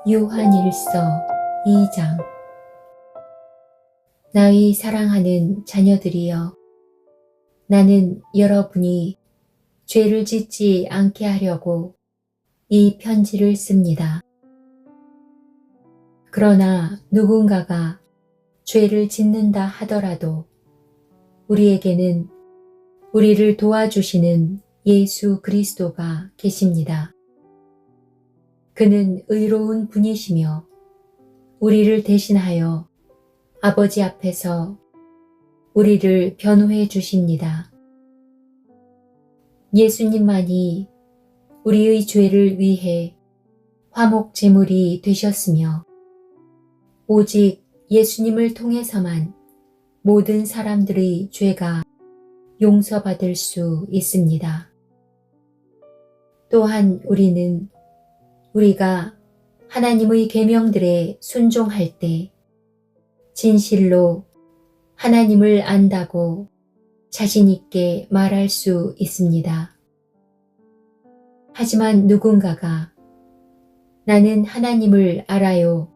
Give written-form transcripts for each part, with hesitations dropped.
요한일서 2장. 나의 사랑하는 자녀들이여, 나는 여러분이 죄를 짓지 않게 하려고 이 편지를 씁니다. 그러나 누군가가 죄를 짓는다 하더라도 우리에게는 우리를 도와주시는 예수 그리스도가 계십니다. 그는 의로운 분이시며 우리를 대신하여 아버지 앞에서 우리를 변호해 주십니다. 예수님만이 우리의 죄를 위해 화목 제물이 되셨으며 오직 예수님을 통해서만 모든 사람들의 죄가 용서받을 수 있습니다. 또한 우리가 하나님의 계명들에 순종할 때 진실로 하나님을 안다고 자신 있게 말할 수 있습니다. 하지만 누군가가 나는 하나님을 알아요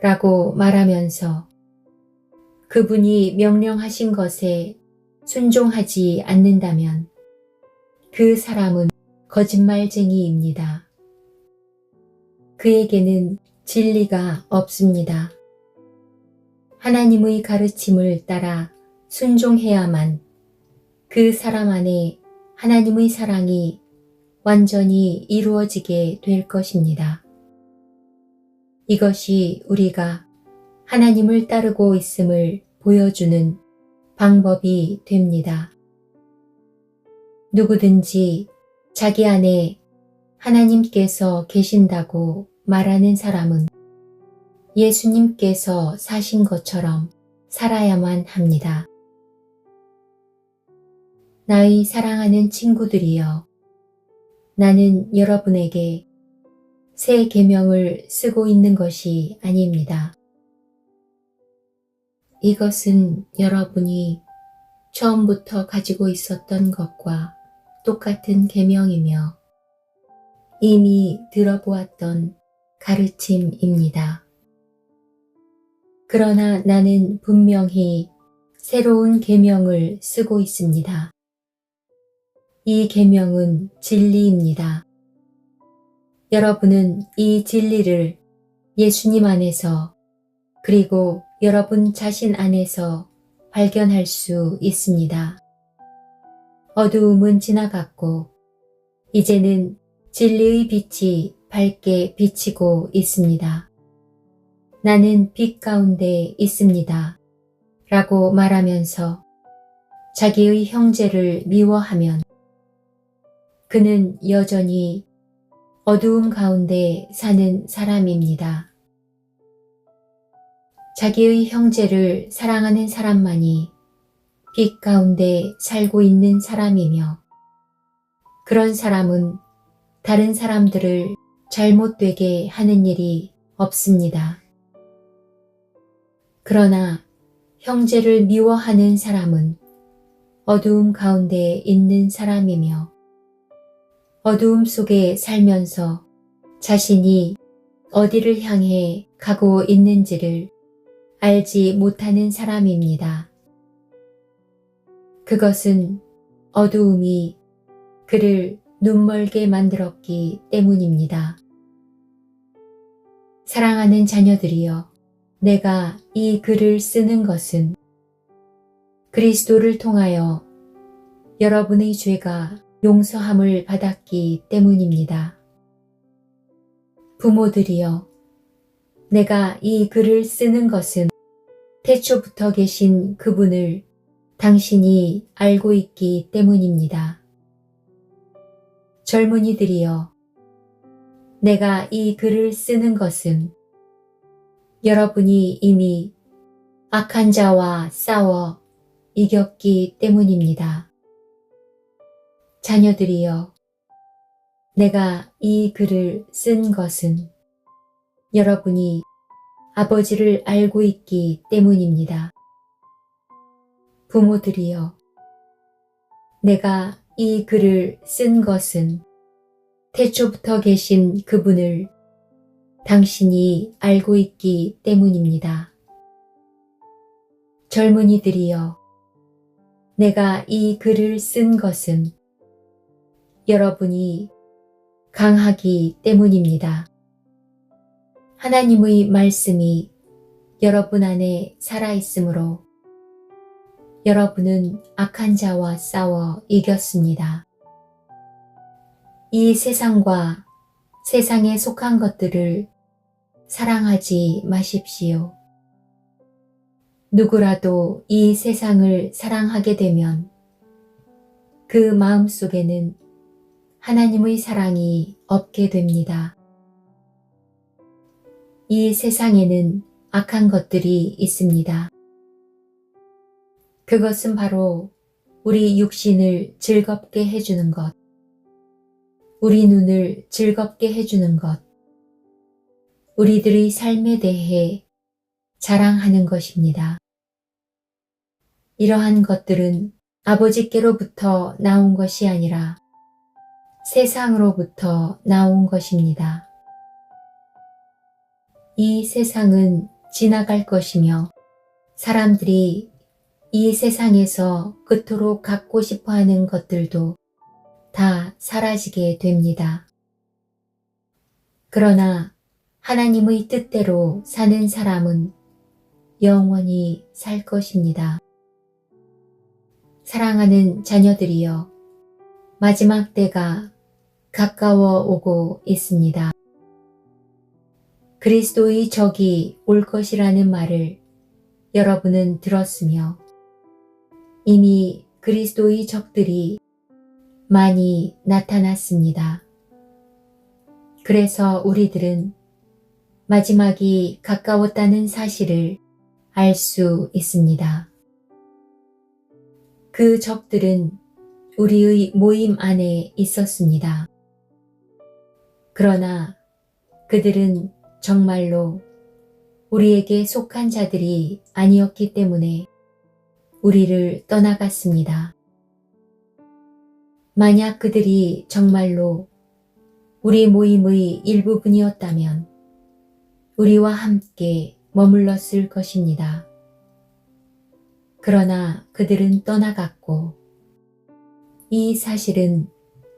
라고 말하면서 그분이 명령하신 것에 순종하지 않는다면 그 사람은 거짓말쟁이입니다. 그에게는 진리가 없습니다. 하나님의 가르침을 따라 순종해야만 그 사람 안에 하나님의 사랑이 완전히 이루어지게 될 것입니다. 이것이 우리가 하나님을 따르고 있음을 보여주는 방법이 됩니다. 누구든지 자기 안에 하나님께서 계신다고 말하는 사람은 예수님께서 사신 것처럼 살아야만 합니다. 나의 사랑하는 친구들이여, 나는 여러분에게 새 계명을 쓰고 있는 것이 아닙니다. 이것은 여러분이 처음부터 가지고 있었던 것과 똑같은 계명이며 이미 들어보았던 가르침입니다. 그러나 나는 분명히 새로운 계명을 쓰고 있습니다. 이 계명은 진리입니다. 여러분은 이 진리를 예수님 안에서 그리고 여러분 자신 안에서 발견할 수 있습니다. 어두움은 지나갔고 이제는 진리의 빛이 밝게 비치고 있습니다. 나는 빛 가운데 있습니다. 라고 말하면서 자기의 형제를 미워하면 그는 여전히 어두움 가운데 사는 사람입니다. 자기의 형제를 사랑하는 사람만이 빛 가운데 살고 있는 사람이며 그런 사람은 다른 사람들을 잘못되게 하는 일이 없습니다. 그러나 형제를 미워하는 사람은 어두움 가운데 있는 사람이며 어두움 속에 살면서 자신이 어디를 향해 가고 있는지를 알지 못하는 사람입니다. 그것은 어두움이 그를 눈멀게 만들었기 때문입니다. 사랑하는 자녀들이여, 내가 이 글을 쓰는 것은 그리스도를 통하여 여러분의 죄가 용서함을 받았기 때문입니다. 부모들이여, 내가 이 글을 쓰는 것은 태초부터 계신 그분을 당신이 알고 있기 때문입니다. 젊은이들이여, 내가 이 글을 쓰는 것은 여러분이 이미 악한 자와 싸워 이겼기 때문입니다. 자녀들이여, 내가 이 글을 쓴 것은 여러분이 아버지를 알고 있기 때문입니다. 부모들이여, 내가 이 글을 쓴 것은 태초부터 계신 그분을 당신이 알고 있기 때문입니다. 젊은이들이여, 내가 이 글을 쓴 것은 여러분이 강하기 때문입니다. 하나님의 말씀이 여러분 안에 살아있으므로 여러분은 악한 자와 싸워 이겼습니다. 이 세상과 세상에 속한 것들을 사랑하지 마십시오. 누구라도 이 세상을 사랑하게 되면 그 마음 속에는 하나님의 사랑이 없게 됩니다. 이 세상에는 악한 것들이 있습니다. 그것은 바로 우리 육신을 즐겁게 해주는 것, 우리 눈을 즐겁게 해주는 것, 우리들의 삶에 대해 자랑하는 것입니다. 이러한 것들은 아버지께로부터 나온 것이 아니라 세상으로부터 나온 것입니다. 이 세상은 지나갈 것이며 사람들이 이 세상에서 그토록 갖고 싶어하는 것들도 다 사라지게 됩니다. 그러나 하나님의 뜻대로 사는 사람은 영원히 살 것입니다. 사랑하는 자녀들이여, 마지막 때가 가까워 오고 있습니다. 그리스도의 적이 올 것이라는 말을 여러분은 들었으며 이미 그리스도의 적들이 많이 나타났습니다. 그래서 우리들은 마지막이 가까웠다는 사실을 알 수 있습니다. 그 적들은 우리의 모임 안에 있었습니다. 그러나 그들은 정말로 우리에게 속한 자들이 아니었기 때문에 우리를 떠나갔습니다. 만약 그들이 정말로 우리 모임의 일부분이었다면 우리와 함께 머물렀을 것입니다. 그러나 그들은 떠나갔고 이 사실은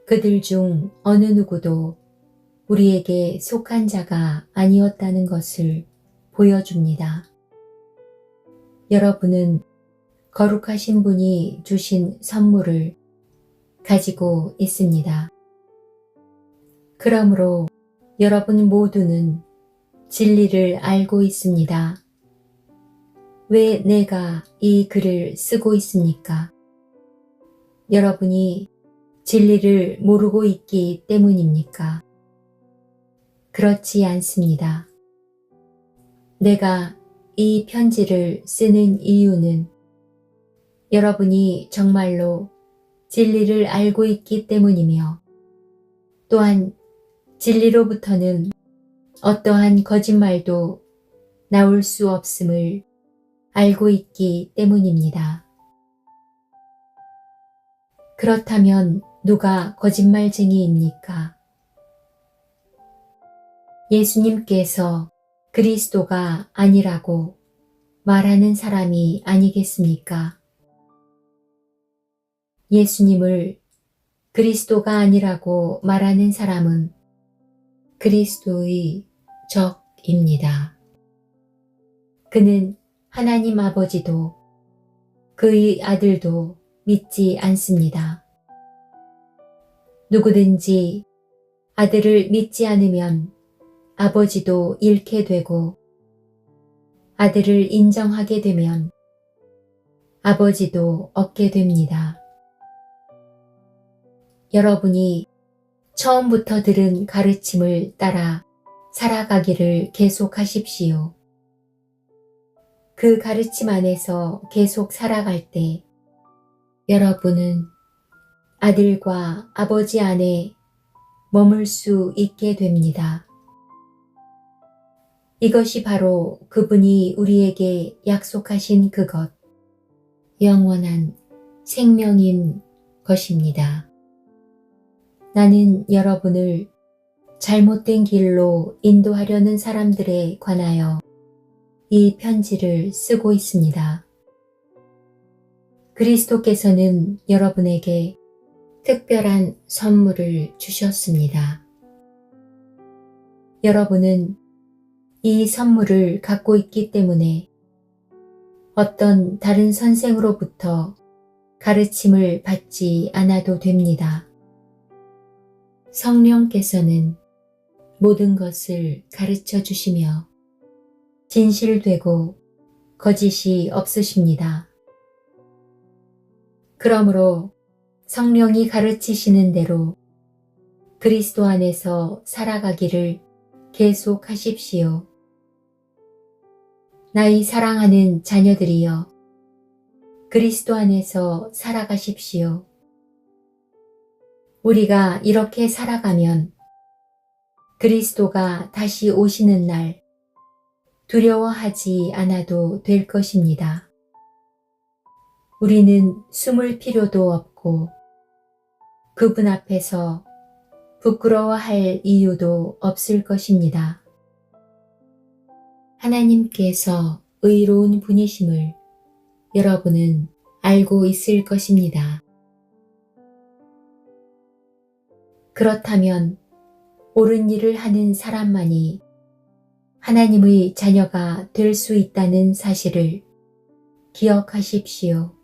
그들 중 어느 누구도 우리에게 속한 자가 아니었다는 것을 보여줍니다. 여러분은 거룩하신 분이 주신 선물을 가지고 있습니다. 그러므로 여러분 모두는 진리를 알고 있습니다. 왜 내가 이 글을 쓰고 있습니까? 여러분이 진리를 모르고 있기 때문입니까? 그렇지 않습니다. 내가 이 편지를 쓰는 이유는 여러분이 정말로 진리를 알고 있기 때문이며 또한 진리로부터는 어떠한 거짓말도 나올 수 없음을 알고 있기 때문입니다. 그렇다면 누가 거짓말쟁이입니까? 예수님께서 그리스도가 아니라고 말하는 사람이 아니겠습니까? 예수님을 그리스도가 아니라고 말하는 사람은 그리스도의 적입니다. 그는 하나님 아버지도 그의 아들도 믿지 않습니다. 누구든지 아들을 믿지 않으면 아버지도 잃게 되고 아들을 인정하게 되면 아버지도 얻게 됩니다. 여러분이 처음부터 들은 가르침을 따라 살아가기를 계속하십시오. 그 가르침 안에서 계속 살아갈 때 여러분은 아들과 아버지 안에 머물 수 있게 됩니다. 이것이 바로 그분이 우리에게 약속하신 그것, 영원한 생명인 것입니다. 나는 여러분을 잘못된 길로 인도하려는 사람들에 관하여 이 편지를 쓰고 있습니다. 그리스도께서는 여러분에게 특별한 선물을 주셨습니다. 여러분은 이 선물을 갖고 있기 때문에 어떤 다른 선생으로부터 가르침을 받지 않아도 됩니다. 성령께서는 모든 것을 가르쳐 주시며 진실되고 거짓이 없으십니다. 그러므로 성령이 가르치시는 대로 그리스도 안에서 살아가기를 계속하십시오. 나의 사랑하는 자녀들이여, 그리스도 안에서 살아가십시오. 우리가 이렇게 살아가면 그리스도가 다시 오시는 날 두려워하지 않아도 될 것입니다. 우리는 숨을 필요도 없고 그분 앞에서 부끄러워할 이유도 없을 것입니다. 하나님께서 의로운 분이심을 여러분은 알고 있을 것입니다. 그렇다면 옳은 일을 하는 사람만이 하나님의 자녀가 될 수 있다는 사실을 기억하십시오.